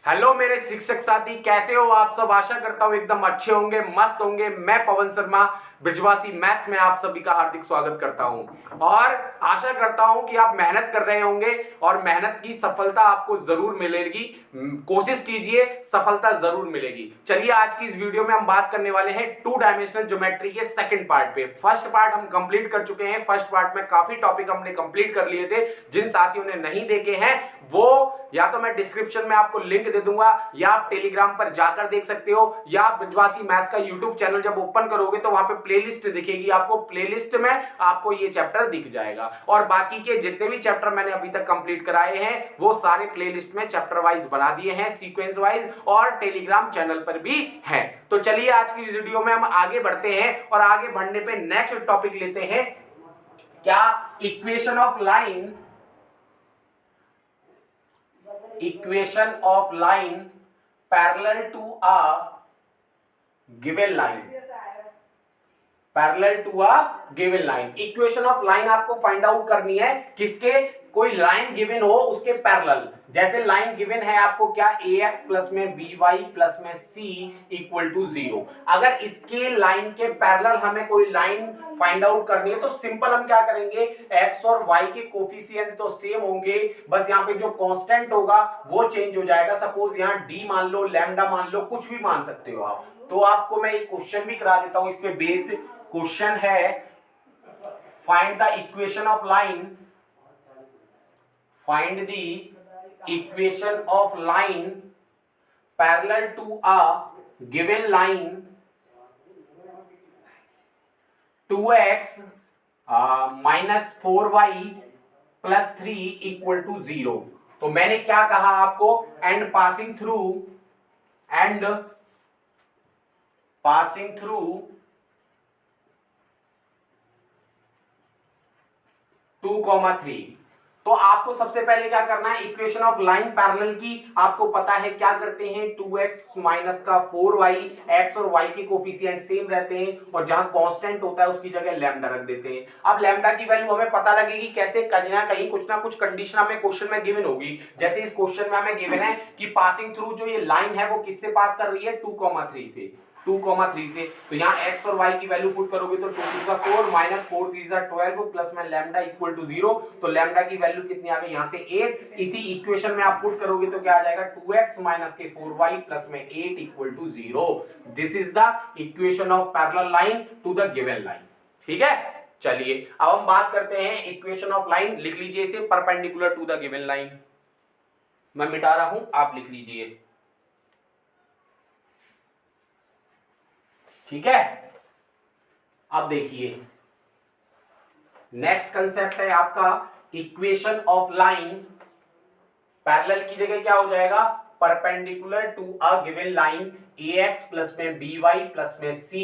Hello मेरे शिक्षक साथी, कैसे हो आप सब। आशा करता हूँ एकदम अच्छे होंगे, मस्त होंगे। मैं पवन शर्मा ब्रिजवासी मैथ्स में आप सभी का हार्दिक स्वागत करता हूं और आशा करता हूं कि आप मेहनत कर रहे होंगे और मेहनत की सफलता आपको जरूर मिलेगी। कोशिश कीजिए, सफलता जरूर मिलेगी। चलिए आज की इस वीडियो में हम बात करने वाले हैं टू डायमेंशनल ज्योमेट्री के सेकंड पार्ट पे। फर्स्ट पार्ट हम कंप्लीट कर चुके हैं। फर्स्ट पार्ट में काफी टॉपिक हमने कंप्लीट कर लिए थे। जिन साथियों ने नहीं देखे हैं वो या तो मैं डिस्क्रिप्शन में आपको लिंक दे दूंगा या आप टेलीग्राम पर जाकर देख सकते हो, या आप ब्रिजवासी मैथ्स का यूट्यूब चैनल जब ओपन करोगे तो वहां पे प्लेलिस्ट दिखेगी आपको। प्लेलिस्ट में आपको ये चैप्टर दिख जाएगा और बाकी के जितने भी चैप्टर मैंने अभी तक कंप्लीट कराए हैं वो सारे प्लेलिस्ट में चैप्टर वाइज बना दिए हैं, सीक्वेंस वाइज, और टेलीग्राम चैनल पर भी है। तो चलिए आज की वीडियो में हम आगे बढ़ते हैं और आगे बढ़ने पे नेक्स्ट टॉपिक लेते हैं। क्या equation of line, equation of line parallel to a given line, parallel to a given line. Equation of line आपको फाइंड आउट करनी है किसके, कोई लाइन गिवन हो उसके पैरेलल। जैसे लाइन गिवन है आपको क्या, ax प्लस में by प्लस में c इक्वल टू 0। अगर इसके लाइन के पैरेलल हमें कोई लाइन फाइंड आउट करनी है तो सिंपल हम क्या करेंगे, x और y के कोफिशिएंट तो सेम होंगे, बस यहाँ पे जो कांस्टेंट होगा वो चेंज हो जाएगा। सपोज यहाँ d मान लो, लैम्डा मान लो, कुछ भी मान सकते हो आप। तो आपको मैं एक क्वेश्चन भी करा देता हूं इस पे बेस्ड। क्वेश्चन है find the equation of line, find the equation of line parallel to a given line 2x minus 4y plus 3 equal to 0। तो मैंने क्या कहा आपको, एंड पासिंग थ्रू 2,3। तो आपको सबसे पहले क्या करना है, इक्वेशन ऑफ लाइन पैरेलल की आपको पता है क्या करते हैं, 2x माइनस का 4y, x और y के कोफिशिएंट सेम रहते हैं और जहां कांस्टेंट होता है उसकी जगह लैम्डा रख देते हैं। अब लैम्डा की वैल्यू हमें पता लगेगी कैसे, कहीं ना कहीं कुछ ना कुछ कंडीशन हमें क्वेश्चन में गिवन होगी। जैसे इस क्वेश्चन में हमें गिवन है कि पासिंग थ्रू जो ये लाइन है वो किससे पास कर रही है, 2,3 से, 2,3 से। तो यहाँ x और y की वैल्यू पुट करोगे तो 2 3 जा 4 माइनस 4 3 जा 12 प्लस में लैम्डा इक्वल टू 0। तो लैम्डा की वैल्यू कितनी आ गई, यहाँ से 8। इसी इक्वेशन में आप पुट करोगे तो क्या आ जाएगा, 2x माइनस के 4y प्लस में 8 equal to 0। This is the equation of parallel line to the given line. ठीक है, चलिए अब हम बात करते हैं इक्वेशन ऑफ लाइन। लिख लीजिए इसे, perpendicular to the given line. मैं मिटा रहा हूं, आप लिख लीजिए। ठीक है, अब देखिए नेक्स्ट कंसेप्ट है आपका इक्वेशन ऑफ लाइन। पैरेलल की जगह क्या हो जाएगा, perpendicular to a given line ax plus में by प्लस में c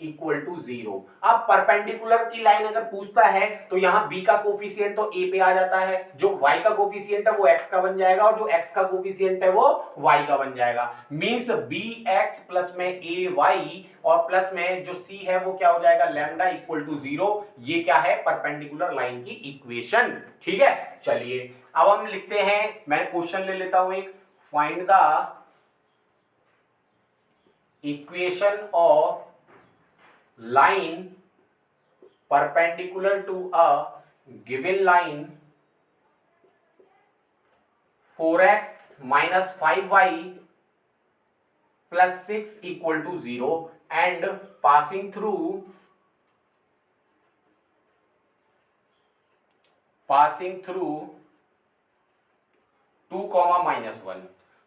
इक्वल टू 0। अब परपेंडिकुलर की लाइन अगर पूछता है तो यहाँ b का कोफिशिएंट तो a पे आ जाता है, जो y का कोफिशिएंट है वो x का बन जाएगा और जो x का कोफिशिएंट है वो y का बन जाएगा। मींस bx प्लस में ay और प्लस में जो c है वो क्या हो जाएगा, लैम्डा इक्वल टू 0। ये क्या है, परपेंडिकुलर लाइन की इक्वेशन। ठीक है, चलिए अब हम लिखते हैं, मैं क्वेश्चन ले लेता हूं एक, find the equation of line perpendicular to a given line 4x minus 5y plus 6 equal to 0 and passing through 2,-1।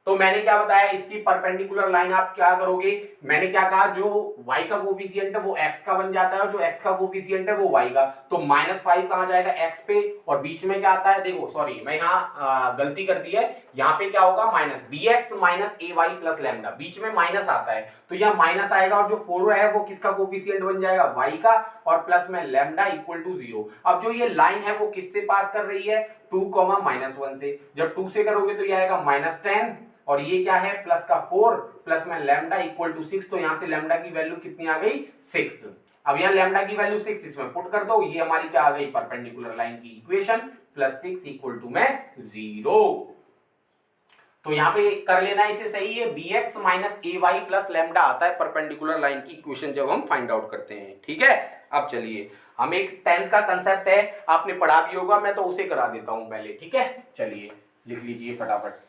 तो मैंने क्या बताया, इसकी परपेंडिकुलर लाइन आप क्या करोगे, मैंने क्या कहा, जो y का कोफिशिएंट है वो x का बन जाता है और जो x का कोफिशिएंट है वो y का। तो -5 कहां जाएगा, x पे, और बीच में क्या आता है, देखो सॉरी मैं यहाँ गलती कर दी है, यहाँ पे क्या होगा, minus bx minus ay plus lambda, बीच में माइनस आता है तो यहाँ माइनस आएगा और जो 4 है वो किसका कोफिशिएंट बन जाएगा, y का, और प्लस में लैम्डा इक्वल टू 0। अब जो ये लाइन है वो किससे पास कर रही है, 2,-1 से। जब 2 से करोगे तो ये आएगा -10 और ये क्या है, प्लस का 4 प्लस में लैम्डा इक्वल टू 6। तो यहां से लैम्डा की वैल्यू कितनी आ गई, 6। अब यहाँ लैम्डा की वैल्यू 6 इसमें पुट कर दो, ये हमारी क्या आ गई, परपेंडिकुलर लाइन की इक्वेशन, प्लस 6 इक्वल टू में 0। तो यहाँ पे कर लेना इसे सही है, bx माइनस ए वाई प्लस लैम्डा आता है परपेंडिकुलर लाइन की इक्वेशन जब हम फाइंड आउट करते हैं। ठीक है, अब चलिए हम एक 10th का कंसेप्ट है, आपने पढ़ा भी होगा, मैं तो उसे करा देता हूं पहले। ठीक है, चलिए लिख लीजिए फटाफट।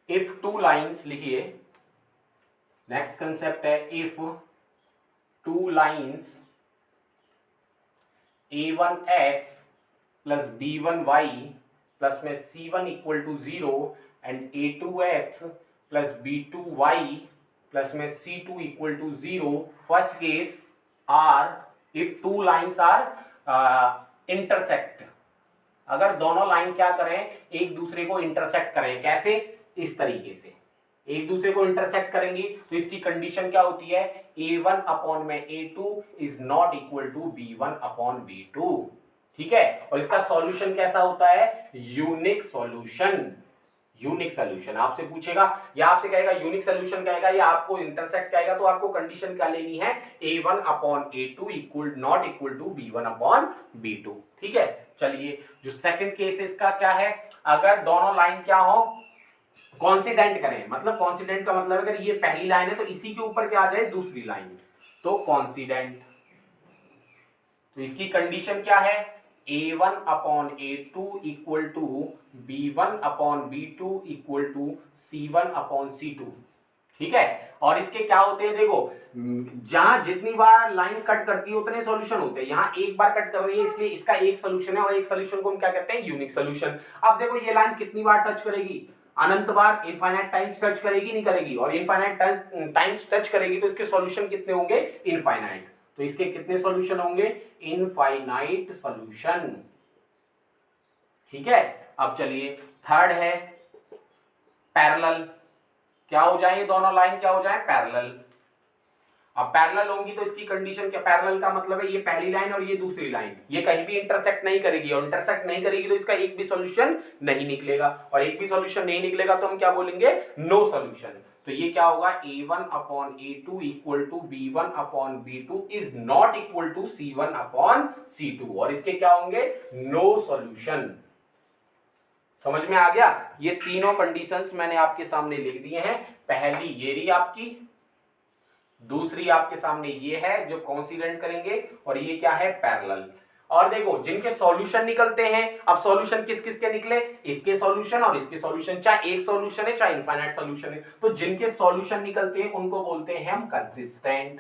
इफ टू लाइन्स लिखिए, नेक्स्ट कंसेप्ट है if two lines a1x plus b1y plus में c1 equal to 0 and a2x plus b2y plus में c2 equal to 0। First case are if two lines are intersect, अगर दोनों line क्या करें, एक दूसरे को इंटरसेक्ट करें। कैसे? इस तरीके से एक दूसरे को इंटरसेक्ट करेंगी तो इसकी कंडीशन क्या होती है, a1 अपॉन में a2 is not equal to b1 upon b2। ठीक है, और इसका सॉल्यूशन कैसा होता है, यूनिक सॉल्यूशन। यूनिक सॉल्यूशन आपसे पूछेगा या आपसे कहेगा यूनिक सॉल्यूशन कहेगा या आपको इंटरसेक्ट कहेगा, तो आपको कंडीशन क्या लेनी है, a1 upon a2 equal not equal to b1 upon b2। ठीक है, चलिए जो सेकंड केस है इसका क्या है, अगर दोनों लाइन क्या हो, कॉन्सिडेंट करें, मतलब कॉन्सिडेंट का मतलब अगर ये पहली लाइन है तो इसी के ऊपर क्या आ जाए, दूसरी लाइन, तो कॉन्सिडेंट। तो इसकी कंडीशन क्या है, a1 upon a2 equal to b1 upon b2 equal to c1 upon c2। ठीक है, और इसके क्या होते हैं, देखो जहां जितनी बार लाइन कट करती है उतने सॉल्यूशन होते हैं, यहां एक बार कट कर रही है इसलिए इसका एक सॉल्यूशन है, और एक सॉल्यूशन को हम क्या कहते हैं, यूनिक सॉल्यूशन। अब देखो ये लाइन कितनी बार टच करेगी, अनंत बार, इनफाइनाइट टाइम्स टच करेगी, नहीं करेगी, और इनफाइनाइट टाइम्स टच करेगी तो इसके सॉल्यूशन कितने होंगे, इनफाइनाइट। तो इसके कितने सॉल्यूशन होंगे, इनफाइनाइट सॉल्यूशन। ठीक है, अब चलिए थर्ड है पैरेलल, क्या हो जाए, दोनों लाइन क्या हो जाए, पैरेलल। अब पैरेलल होंगी तो इसकी कंडीशन क्या, पैरेलल का मतलब है ये पहली लाइन और ये दूसरी लाइन, ये कहीं भी इंटरसेक्ट नहीं करेगी, और इंटरसेक्ट नहीं करेगी तो इसका एक भी सॉल्यूशन नहीं निकलेगा, और एक भी सॉल्यूशन नहीं निकलेगा तो हम क्या बोलेंगे, नो सॉल्यूशन। तो ये क्या होगा, a1 upon a2 equal to b1 upon b2 is not equal to c1 upon c2, और इसके क्या होंगे, नो सॉल्यूशन। समझ में आ गया, ये तीनों कंडीशंस मैंने आपके सामने लिख दिए हैं। पहली ये रही आपकी, दूसरी आपके सामने ये है जो कॉन्सिडेंट करेंगे, और ये क्या है, पैरेलल। और देखो जिनके सॉल्यूशन निकलते हैं, अब सॉल्यूशन किस किस के निकले, इसके सॉल्यूशन और इसके सॉल्यूशन, चाहे एक सॉल्यूशन है चाहे इनफाइनाइट सॉल्यूशन है, तो जिनके सॉल्यूशन निकलते हैं उनको बोलते हैं हम कंसिस्टेंट।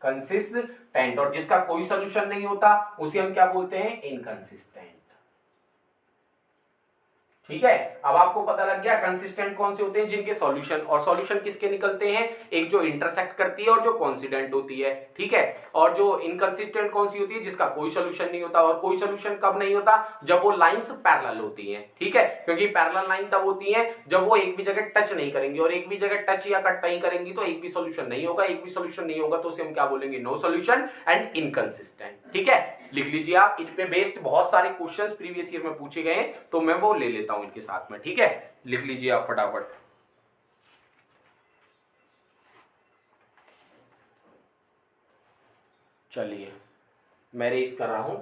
कंसिस्टेंट, और जिसका कोई सॉल्यूशन नहीं होता उसे हम क्या बोलते हैं, इनकंसिस्टेंट। ठीक है, अब आपको पता लग गया कंसिस्टेंट कौन से होते हैं, जिनके सॉल्यूशन, और सॉल्यूशन किसके निकलते हैं, एक जो इंटरसेक्ट करती है और जो कॉन्सिडेंट होती है। ठीक है, और जो इनकंसिस्टेंट कौन सी होती है, जिसका कोई सॉल्यूशन नहीं होता, और कोई सॉल्यूशन कब नहीं होता, जब वो लाइंस पैरेलल होती हैं। ठीक है, क्योंकि पैरेलल लाइन तब होती है जब वो एक भी जगह टच नहीं करेंगी, और एक भी जगह टच या कट नहीं करेंगी तो एक भी सॉल्यूशन नहीं होगा, एक भी सॉल्यूशन नहीं होगा तो उसे हम क्या बोलेंगे, नो सॉल्यूशन एंड इनकंसिस्टेंट। ठीक है, लिख लीजिए आप, इन पे बेस्ड बहुत सारे क्वेश्चंस प्रीवियस ईयर में पूछे गए हैं, तो मैं वो ले लेता हूं इनके साथ में। ठीक है, लिख लीजिए आप फटाफट। चलिए मैं रेस कर रहा हूं।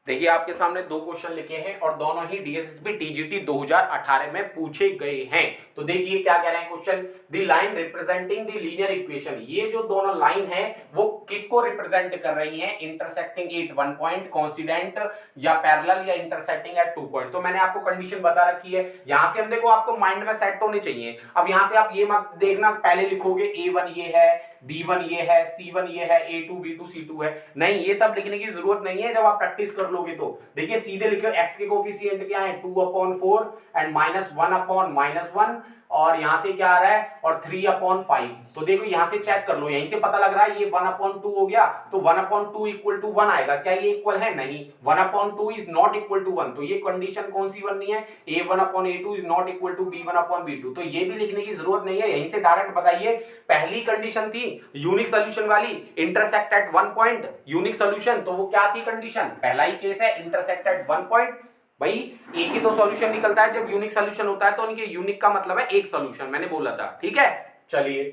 देखिए आपके सामने दो क्वेश्चन लिखे हैं और दोनों ही डीएसएसबी टीजीटी 2018 में पूछे गए हैं। तो देखिए क्या कह रहे हैं question, the line representing the linear equation, ये जो दोनों लाइन है वो किसको रिप्रेजेंट कर रही हैं, intersecting at one point, coincident या पैरेलल या इंटरसेक्टिंग एट टू पॉइंट। तो मैंने आपको कंडीशन बता रखी है, यहां से हम देखो आपको माइंड में सेट होने चाहिए। अब यहां से आप ये मत देखना पहले लिखोगे a1 ये है, b1 ये है, c1 ये है, a2 b2 c2 है, नहीं ये सब लिखने की जरूरत नहीं है। जब आप प्रैक्टिस कर लोगे तो देखिए सीधे लिखो x के कोफिशिएंट क्या है, 2/4 एंड -1/-1 और यहां से क्या आ रहा है, और 3/5। तो देखो यहां से चेक कर लो, यहीं से पता लग रहा है ये 1/2 हो गया, तो 1/2 इक्वल टू 1 आएगा। क्या ये इक्वल है? नहीं, 1/2 इज नॉट इक्वल टू 1। तो ये कंडीशन कौन सी बननी है, a1/a2 is not equal to b1/b2। तो ये भी लिखने की जरूरत नहीं है, यहीं से डायरेक्ट बताइए। पहली कंडीशन थी यूनिक सोल्यूशन वाली, intersect at 1 point, unique solution. तो वो क्या थी कंडीशन, पहला ही केस है इंटरसेक्ट एट 1 पॉइंट। भाई एक ही तो सॉल्यूशन निकलता है जब यूनिक सॉल्यूशन होता है, तो उनके यूनिक का मतलब है एक सॉल्यूशन, मैंने बोला था। ठीक है, चलिए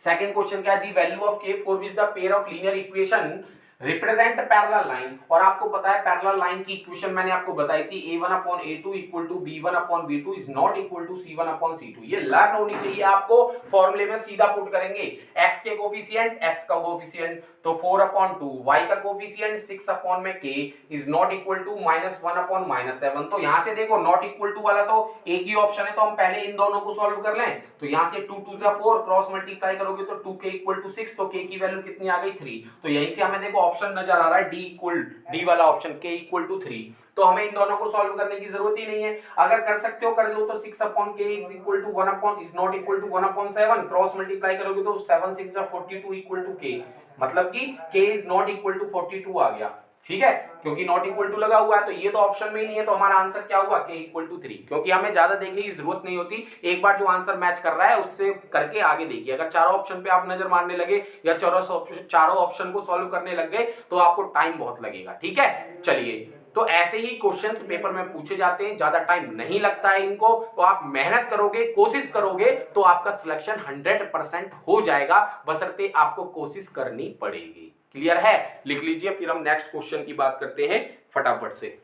सेकंड क्वेश्चन क्या है, the value of k for which the pair of linear equation represent parallel line. और आपको पता है पैरेलल लाइन की इक्वेशन मैंने आपको बताई थी, a1/a2 equal to b1/b2 is not equal to c1/c2। ये लर्न होनी चाहिए आपको, फॉर्मूले में सीधा पुट करेंगे। x के कोफिशिएंट, x का कोफिशिएंट तो 4/2, y का coefficient 6/k is not equal to -1/-7। तो यहां से देखो नॉट इक्वल टू वाला तो एक ही ऑप्शन है, तो हम पहले इन दोनों को सॉल्व कर लें। तो यहां से 2 2 4 क्रॉस मल्टीप्लाई करोगे तो 2k इक्वल टू 6, तो k की वैल्यू कितनी आ गई 3। तो यहीं से हमें देखो ऑप्शन नजर आ रहा है डी वाला ऑप्शन, k इक्वल टू 3। तो हमें इन दोनों को सॉल्व करने की जरूरत ही नहीं है, अगर कर सकते हो कर दो। तो 6/k is equal to 1 is not equal to 1/7, cross multiply करोगे तो 7 6 42 इक्वल टू k, मतलब कि k is not equal to 42 आ गया। ठीक है, क्योंकि नॉट इक्वल टू लगा हुआ है तो ये तो ऑप्शन में ही नहीं है, तो हमारा आंसर क्या हुआ, k इक्वल टू 3। क्योंकि हमें ज्यादा देखने की जरूरत नहीं होती, एक बार जो आंसर मैच कर रहा है उससे करके आगे देखिए। अगर चारों ऑप्शन पे आप नजर मारने लगे या चारों ऑप्शन को सॉल्व करने लग गए तो आपको टाइम बहुत लगेगा। ठीक है, चलिए तो ऐसे ही क्वेश्चंस पेपर में पूछे जाते हैं, ज्यादा टाइम नहीं लगता है इनको। तो आप मेहनत करोगे, कोशिश करोगे तो आपका सिलेक्शन 100% हो जाएगा, बशर्ते आपको कोशिश करनी पड़ेगी। क्लियर है, लिख लीजिए, फिर हम नेक्स्ट क्वेश्चन की बात करते हैं फटाफट से।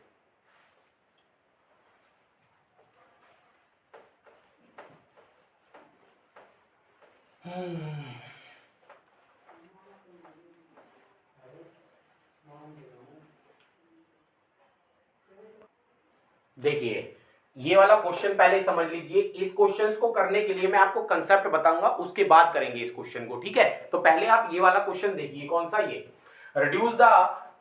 देखिए ये वाला क्वेश्चन पहले समझ लीजिए। इस क्वेश्चन को करने के लिए मैं आपको कंसेप्ट बताऊंगा, उसके बाद करेंगे इस क्वेश्चन को। ठीक है, तो पहले आप ये वाला क्वेश्चन देखिए, कौन सा, ये reduce the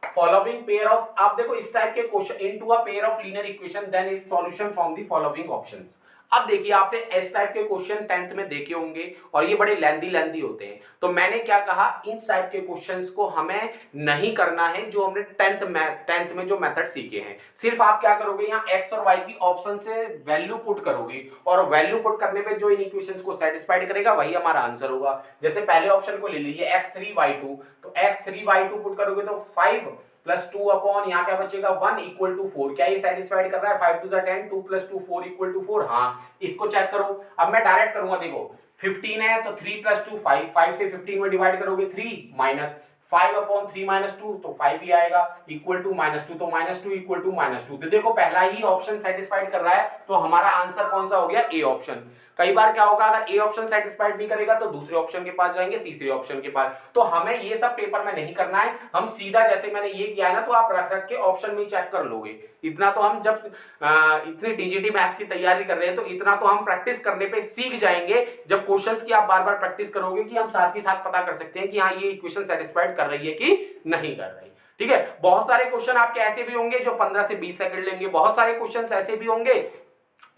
following pair of, आप देखो इस टाइप के question into a pair of linear equation then its solution from the following options. अब देखिए आपने इस टाइप के क्वेश्चन 10th में देखे होंगे और ये बड़े लेंदी होते हैं। तो मैंने क्या कहा, इन टाइप के क्वेश्चंस को हमें नहीं करना है जो हमने 10th में जो मेथड सीखे हैं। सिर्फ आप क्या करोगे, यहाँ x और y की ऑप्शन से वैल्यू पुट करोगे और वैल्यू पुट करने पे जो इन इक्वेशंस को सेटिस्फाइड करेगा वही हमारा आंसर होगा। जैसे पहले ऑप्शन को ले लीजिए x3y2, तो x3y2 पुट करोगे तो 5 प्लस 2 अपॉन यहाँ क्या बचेगा 1 इक्वल टू 4। क्या ये सेटिस्फाइड कर रहा है, 5 2 10, 2 प्लस 2 4 इक्वल टू 4। हाँ, इसको चेक करो। अब मैं डायरेक्ट करूंगा, देखो 15 है तो 3 प्लस 2 5, 5 से 15 में डिवाइड करोगे 3 माइनस 5/3 माइनस 2 तो 5 ही आएगा इक्वल टू -2, तो -2 इक्वल टू -2। तो देखो पहला ही ऑप्शन सेटिस्फाइड कर रहा है, तो हमारा आंसर कौन सा हो गया, ए ऑप्शन। कई बार क्या होगा, अगर ए ऑप्शन सेटिस्फाइड नहीं करेगा तो दूसरे ऑप्शन के पास जाएंगे, तीसरे ऑप्शन के पास। तो हमें ये सब पेपर में नहीं करना है, हम सीधा जैसे मैंने ये किया है ना, तो आप रख रख के ऑप्शन में चेक कर लोगे। इतना तो हम जब इतनी टीजीटी मैथ्स की तैयारी कर रहे हैं तो इतना तो हम प्रैक्टिस करने पे सीख जाएंगे। जब क्वेश्चंस की आप बार बार प्रैक्टिस करोगे कि हम साथ ही साथ पता कर सकते हैं कि हाँ ये इक्वेशन सेटिस्फाइड कर रही है कि नहीं कर रही। ठीक है, बहुत सारे क्वेश्चन आपके ऐसे भी होंगे जो 15 से 20 सेकंड लेंगे, बहुत सारे क्वेश्चन ऐसे भी होंगे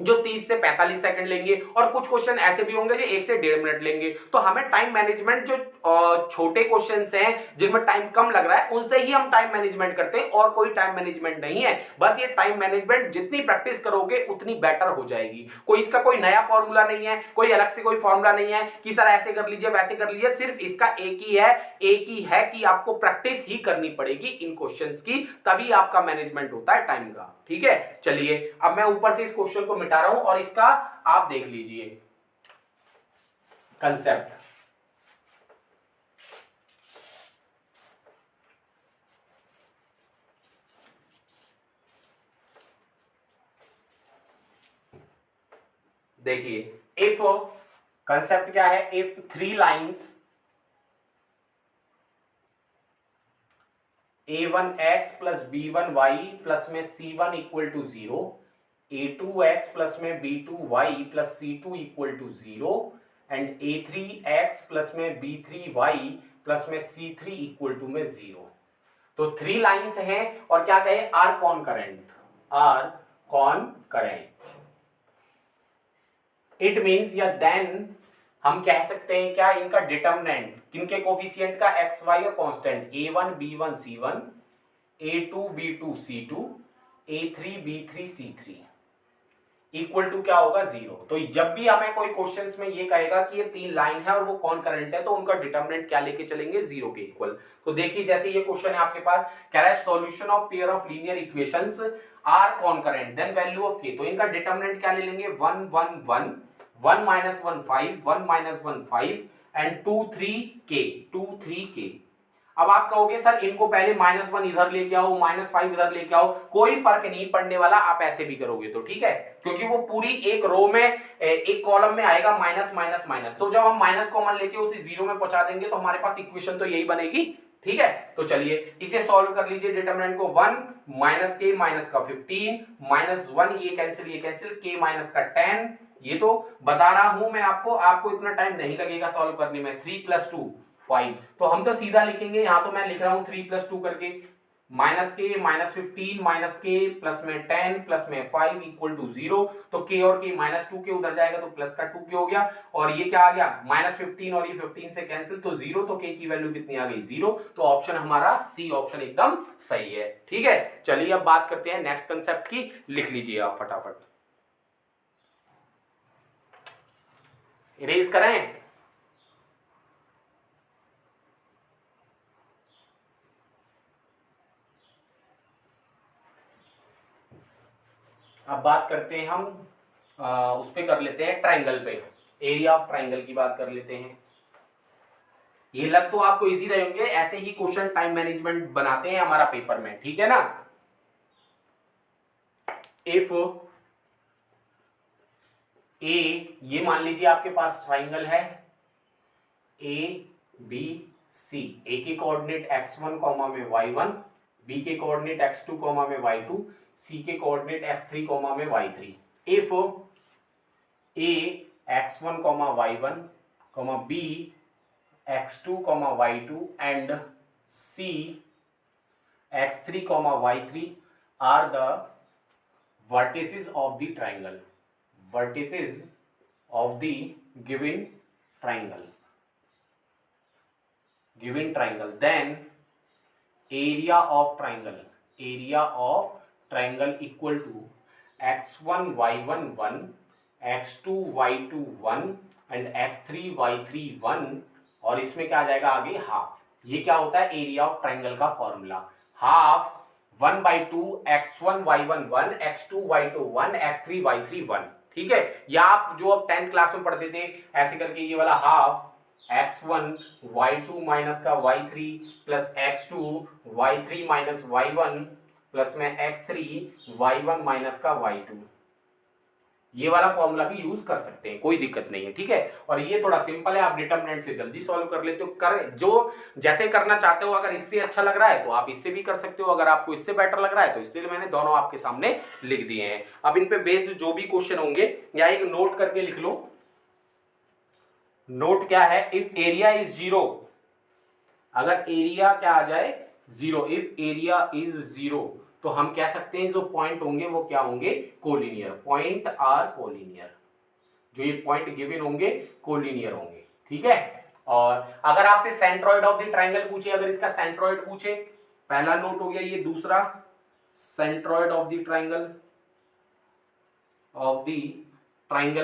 जो 30 से 45 सेकंड लेंगे, और कुछ क्वेश्चन ऐसे भी होंगे जो 1 से 1.5 मिनट लेंगे। तो हमें टाइम मैनेजमेंट, जो छोटे क्वेश्चंस हैं जिनमें टाइम कम लग रहा है उनसे ही हम टाइम मैनेजमेंट करते हैं, और कोई टाइम मैनेजमेंट नहीं है। बस ये टाइम मैनेजमेंट जितनी प्रैक्टिस करोगे उतनी बेटर हो जाएगी। इसका कोई नया फॉर्मूला नहीं है, कोई अलग से कोई फॉर्मूला नहीं है कि सर ऐसे कर लीजिए वैसे कर लीजिए, सिर्फ इसका एक ही है कि आपको प्रैक्टिस ही करनी पड़ेगी इन क्वेश्चंस की, तभी आपका मैनेजमेंट होता है टाइम का। ठीक है, चलिए अब मैं ऊपर से इस क्वेश्चन को मिटा रहा हूं और इसका आप देख लीजिए कंसेप्ट। देखिए इफ कंसेप्ट क्या है, if 3 lines a1x plus b1y plus में c1 equal to 0, a2x plus में b2y plus c2 equal to 0 and a3x plus में b3y प्लस में c3 इक्वल टू में 0। तो 3 लाइंस हैं और क्या कहे, आर कॉनकरेंट। इट मीन्स या देन हम कह सकते हैं क्या, इनका डिटर्मिनेंट किनके कोफिशिएंट का, एक्स वाई और constant a1 b1 c1 a2 b2 c2 a3 b3 c3 equal to क्या होगा, 0। तो जब भी हमें कोई क्वेश्चंस में ये कहेगा कि ये 3 लाइन है और वो कॉनकरेंट है, तो उनका डिटर्मिनेंट क्या लेके चलेंगे, 0 के इक्वल। तो देखिए जैसे ये क्वेश्चन है आपके पास, कह रहा है solution of pair of linear equations are concurrent then value of k. तो इनका डिटर्मिनेंट क्या ले लेंगे, 1 1 1 1 -1 5 1 -1 5 एंड 2 3 के 2 3 के। अब आप कहोगे सर इनको पहले -1 इधर लेके आओ, -5 इधर लेके आओ, कोई फर्क नहीं पड़ने वाला, आप ऐसे भी करोगे तो ठीक है, क्योंकि वो पूरी एक रो में एक कॉलम में आएगा माइनस माइनस माइनस। तो जब हम माइनस कॉमन लेके उसे 0 में पहुंचा देंगे तो हमारे पास इक्वेशन तो यही बनेगी, ठीक है। तो चलिए इसे सॉल्व कर लीजिए, डिटरमिनेंट को 1 माइनस के माइनस का 15 -1 ये कैंसिल के माइनस का 10। ये तो बता रहा हूं मैं आपको इतना टाइम नहीं लगेगा सॉल्व करने में। 3 + 2 5, तो हम तो सीधा लिखेंगे, यहां तो मैं लिख रहा हूं 3 + 2 करके, माइनस के -15 माइनस के प्लस में 10 प्लस में 5 इक्वल टू 0। तो के और के -2 के उधर जाएगा तो प्लस का 2 के हो गया, और ये क्या आ गया -15 और ये 15 से कैंसिल, तो 0। तो के की वैल्यू कितनी आ गई, 0। तो ऑप्शन हमारा सी ऑप्शन एकदम सही है, ठीक है। चलिए अब बात करते हैं नेक्स्ट कंसेप्ट की, लिख लीजिए आप फटाफट, इरेज करें। अब बात करते हैं हम उस पे कर लेते हैं ट्राइंगल पे, एरिया ऑफ ट्राइंगल की बात कर लेते हैं। ये लग तो आपको इजी रहे होंगे, ऐसे ही क्वेश्चन टाइम मैनेजमेंट बनाते हैं हमारा पेपर में, ठीक है ना। इफ ए, ये मान लीजिए आपके पास ट्राइंगल है ए बी सी, ए के कोऑर्डिनेट x1 कॉमा में y1, बी के कोऑर्डिनेट x2 कॉमा में y2, सी के कोऑर्डिनेट x3 कॉमा में y3। If A x1 comma y1 comma B x2 comma y2 and C x3 comma y3 are the vertices of the triangle, vertices of the given triangle, then area of triangle equal to x1 y1 1, x2 y2 1 and x3 y3 1, और इसमें क्या आ जाएगा आगे half. ये क्या होता है area of triangle का formula, half 1/2 x1 y1 1 x2 y2 1 x3 y3 1, ठीक है। या आप जो अब 10th क्लास में पढ़ते थे ऐसे करके, ये वाला हाफ x1 y2 माइनस का y3 plus x2 y3 minus y1 plus में x3 y1 माइनस का y2, ये वाला फॉर्मूला भी यूज कर सकते हैं, कोई दिक्कत नहीं है, ठीक है। और ये थोड़ा सिंपल है, आप डिटरमिनेंट से जल्दी सॉल्व कर लेते हो, कर जो जैसे करना चाहते हो। अगर इससे अच्छा लग रहा है तो आप इससे भी कर सकते हो, अगर आपको इससे बेटर लग रहा है तो इससे मैंने दोनों आपके सामने लिख दिए हैं। अब इन पे बेस्ड जो भी क्वेश्चन होंगे या एक नोट करके लिख लो। नोट क्या है, इफ एरिया इज 0, अगर एरिया क्या आ जाए 0, इफ एरिया इज 0, तो हम कह सकते हैं जो पॉइंट होंगे वो क्या होंगे, कोलिनियर, पॉइंट आर कोलिनियर, जो ये पॉइंट गिवन होंगे कोलिनियर होंगे, ठीक है। और अगर आपसे सेंट्रॉइड ऑफ द ट्राइंगल पूछे, अगर इसका सेंट्रॉइड पूछे, पहला नोट हो गया ये, दूसरा सेंट्रॉइड ऑफ द ट्राइंगल,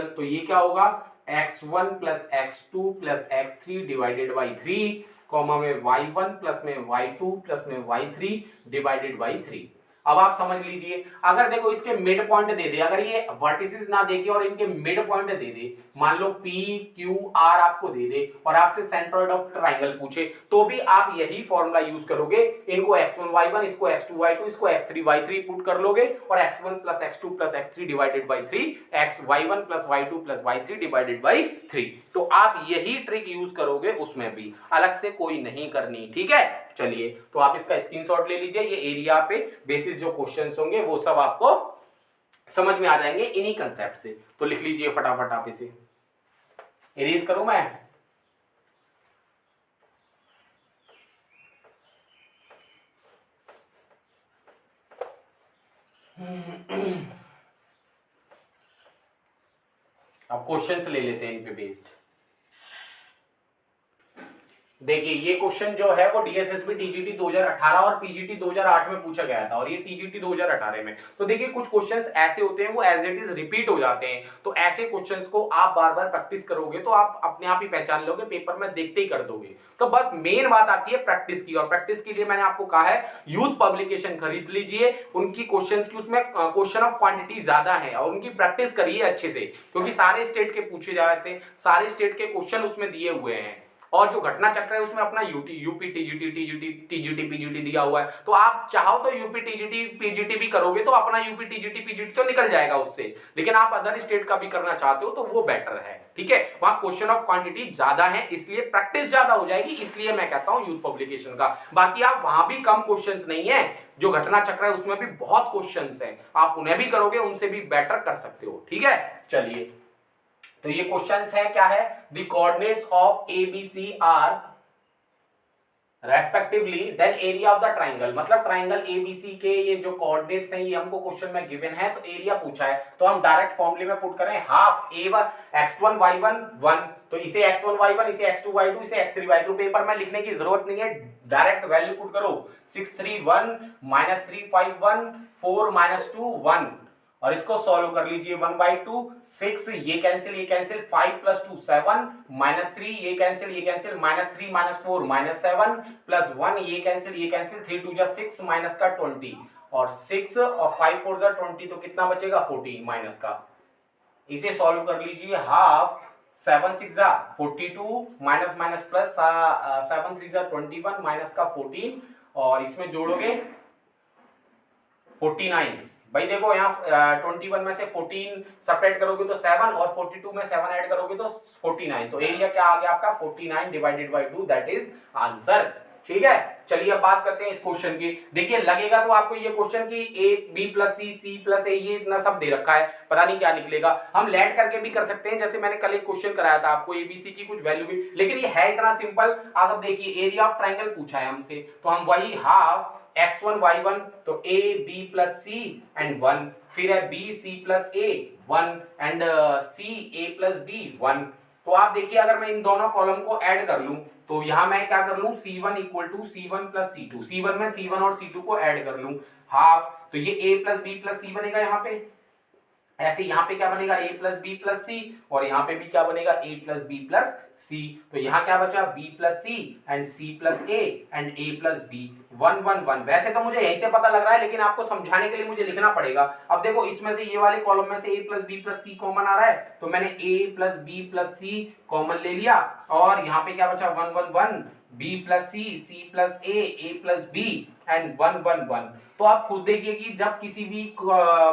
तो ये क्या होगा x1 plus x2 plus x3 divided by 3, comma में y1 प्लस में y2 प्लस में y3 डिवाइडेड बाई 3। अब आप समझ लीजिए, अगर देखो इसके मिड पॉइंट दे दे, अगर ये वर्टिसेस ना देके और इनके मिड पॉइंट दे दे, मान लो P Q R आपको दे दे और आपसे सेंट्रॉइड ऑफ ट्राइंगल पूछे, तो भी आप यही फॉर्मूला यूज करोगे। इनको x1 y1, इसको x2 y2, इसको x3 y3 पुट कर लोगे और x1 plus x2 plus x3 divided by 3, x y1 plus y2 plus y3 divided by 3। तो आप यही ट्रिक यूज करोगे, उसमें भी अलग से कोई नहीं करनी, ठीक है। चलिए तो आप इसका स्क्रीनशॉट ले लीजिए, ये एरिया पे बेसिस जो क्वेश्चंस होंगे वो सब आपको समझ में आ जाएंगे इन्हीं कंसेप्ट से। तो लिख लीजिए फटाफट, आप इसे इरेज करूं मैं। अब क्वेश्चंस ले लेते हैं इन पे बेस्ड। देखिए ये क्वेश्चन जो है वो डीएसएसबी टीजीटी 2018 और पीजीटी 2008 में पूछा गया था और ये टीजीटी 2018 में। तो देखिए कुछ क्वेश्चंस ऐसे होते हैं वो एज इट इज रिपीट हो जाते हैं, तो ऐसे क्वेश्चंस को आप बार बार प्रैक्टिस करोगे तो आप अपने आप ही पहचान लोगे, पेपर में देखते ही कर दोगे। तो बस मेन बात आती है प्रैक्टिस की, और प्रैक्टिस के लिए मैंने आपको कहा है यूथ पब्लिकेशन खरीद लीजिए, उनकी क्वेश्चंस की उसमें क्वेश्चन ऑफ क्वांटिटी ज्यादा है और उनकी प्रैक्टिस करिए अच्छे से, क्योंकि सारे स्टेट के पूछे जाते हैं, सारे स्टेट के क्वेश्चन उसमें दिए हुए हैं। और जो घटना चक्र है उसमें अपना यूपी टीजीटी पीजीटी दिया हुआ है, तो आप चाहो तो यूपी टीजीटी पीजीटी भी करोगे तो अपना यूपी टीजीटी पीजीटी तो निकल जाएगा उससे, लेकिन आप अदर स्टेट का भी करना चाहते हो तो वो बेटर है, ठीक है। वहां क्वेश्चन ऑफ क्वांटिटी ज्यादा है, इसलिए प्रैक्टिस ज्यादा हो जाएगी, इसलिए मैं कहता हूं यूथ पब्लिकेशन का। बाकी आप वहां भी कम क्वेश्चंस नहीं है, जो घटना चक्र है उसमें भी बहुत क्वेश्चंस हैं, आप उन्हें भी करोगे उनसे भी बेटर कर सकते हो, ठीक है। चलिए तो ये क्वेश्चंस है, क्या है, the coordinates of ABC are respectively then area of the triangle, मतलब ट्राइंगल एबीसी के ये जो कोऑर्डिनेट्स हैं ये हमको क्वेश्चन में गिवन है, तो एरिया पूछा है तो हम डायरेक्ट फॉर्मूले में पुट करें हाफ x1 y1 1, तो इसे x1 y1 इसे x2 y2 इसे x3 y2, पेपर में लिखने की जरूरत नहीं है, डायरेक्ट वैल्यू पुट करो 631 -351 4 -2 1, और इसको सॉल्व कर लीजिए 1/2 6, ये कैंसिल 5 + 2 7 -3 ये कैंसिल -3 -4 -7 + 1 ये कैंसिल 3 2 6 माइनस का 20 और 6 और 5 4 20, तो कितना बचेगा 14 माइनस का। इसे सॉल्व कर लीजिए हाफ 7 6 42 माइनस प्लस 7 3 21 माइनस का 14, और इसमें जोड़ोगे 49। भाई देखो यहाँ 21 में से 14 सपरेट करोगे तो 7 और 42 में 7 ऐड करोगे तो 49, तो एरिया क्या आ गया आपका 49 divided by 2, that is answer, ठीक है। चलिए अब बात करते हैं इस क्वेश्चन की। देखिए लगेगा तो आपको ये क्वेश्चन की a b + c c + a ये इतना सब दे रखा है, पता नहीं क्या निकलेगा। हम लैड करके भी कर सकते हैं, जैसे मैंने कल एक क्वेश्चन कराया था आपको abc की कुछ वैल्यू भी, लेकिन ये है इतना सिंपल। अब देखिए एरिया ऑफ ट्राइंगल पूछा है हमसे, तो हम वही हाफ x1 y1 तो a b + c एंड 1, फिर है b c + a 1 and c a + b 1। तो आप देखिए अगर मैं इन दोनों कॉलम को ऐड कर लूं तो यहां मैं क्या कर लूं c1 = c1 + c2, c1 में c1 और c2 को ऐड कर लूं हाफ, तो ये a + b + c बनेगा यहाँ पे, ऐसे यहाँ पे क्या बनेगा a + b + c, और यहाँ पे भी क्या बनेगा a + b + c, तो यहाँ क्या बचा b + c and c + a and a + b 1 1 1। वैसे तो मुझे यहीं से पता लग रहा है, लेकिन आपको समझाने के लिए मुझे लिखना पड़ेगा। अब देखो इसमें से ये वाले कॉलम में से a + b + c कॉमन आ रहा है, तो मैंने a + b + c कॉमन ले लिया, और यहाँ पे क्या बचा 1 1 1 b + c c + a + b and 1 1 1। तो आप खुद देखिए कि जब किसी भी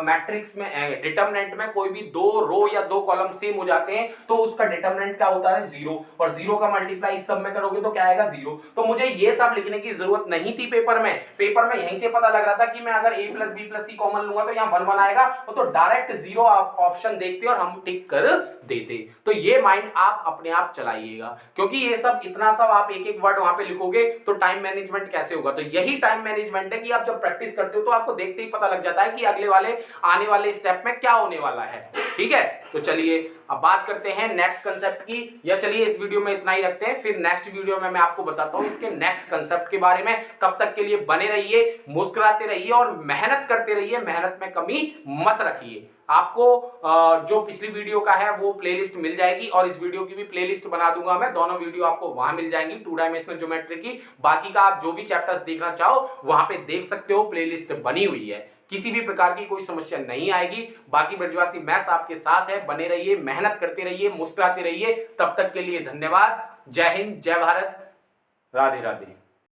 मैट्रिक्स में डिटरमिनेंट में कोई भी दो रो या दो कॉलम सेम हो जाते हैं तो उसका डिटरमिनेंट क्या होता है 0, और 0 का मल्टीप्लाई इस सब में करोगे तो क्या आएगा 0। तो मुझे ये सब लिखने की जरूरत नहीं थी पेपर में यहीं से पता लग रहा था कि मैं अगर a + b + c कॉमन लूंगा तो यहाँ 1 1 आएगा, तो डायरेक्ट 0 ऑप्शन देखते और हम टिक कर देते। तो ये माइंड आप अपने आप चलाइएगा, क्योंकि ये सब इतना सब आप एक एक वर्ड वहां पे लिखोगे तो टाइम मैनेजमेंट कैसे होगा। तो यही टाइम मैनेजमेंट है कि आप जब प्रैक्टिस करते हो तो आपको देखते ही पता लग जाता है कि अगले वाले आने वाले स्टेप में क्या होने वाला है, ठीक है। तो चलिए अब बात करते हैं नेक्स्ट कंसेप्ट की, या चलिए इस वीडियो में इतना ही रखते हैं, फिर नेक्स्ट वीडियो में मैं आपको बताता हूं इसके नेक्स्ट कंसेप्ट के बारे में। तब तक के लिए बने रहिए, मुस्कुराते रहिए और मेहनत करते रहिए, मेहनत में कमी मत रखिए। आपको जो पिछली वीडियो का है वो प्लेलिस्ट मिल जाएगी, और इस वीडियो की भी प्लेलिस्ट बना दूंगा मैं, दोनों वीडियो आपको वहां मिल जाएंगी 2 डायमेंशनल ज्योमेट्री की। बाकी का आप जो भी चैप्टर्स देखना चाहो वहां पे देख सकते हो, प्लेलिस्ट बनी हुई है, किसी भी प्रकार की कोई समस्या नहीं आएगी। बाकी ब्रजवासी मैथ्स आपके साथ है, बने रहिए, मेहनत करते रहिए, मुस्कुराते रहिए। तब तक के लिए धन्यवाद। जय हिंद, जय भारत, राधे राधे।